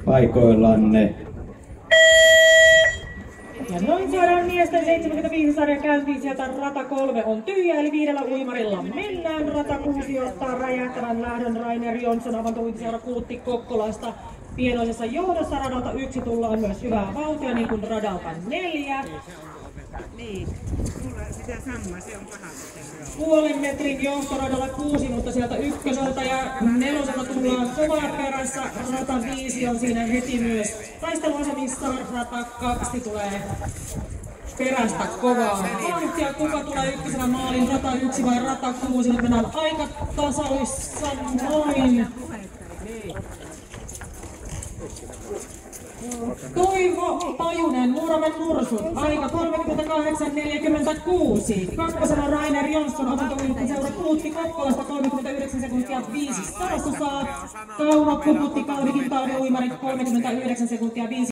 Paikoillanne. Ja noin saadaan miesten 75 sarjan käyntiin, sieltä rata 3 on tyhjä, eli 5 uimarilla mennään. Rata 6 ottaa räjähtävän lähdön Rainer Jonsson avantouintiseura Kuutti Kokkolasta. Pienoisessa johdossa radalta 1 tullaan myös hyvää vauhtia, niin kuin radalta 4. Niin, sitä samaa, se on paha. Puolen metrin johtoradalla 6, mutta sieltä 1 ja 4 tullaan kovaa perässä. Rata 5 on siinä heti myös taisteluasemissa. Rata 2 tulee perästä kovaa vauhtia. Kuka tulee ykkösenä maalin, rata 1 vai rata 6? Nyt mennään aika tasaissa noin. Toivo Pajunen, Muuramen Mursut, aika 38.46. Kakkosena Rainer Jonsson, avantouintiseura Kuutti Kokkolasta 39 sekuntia 5. Saa Kauno Kuputti Kaurikin talvi uimarit 39 sekuntia 5.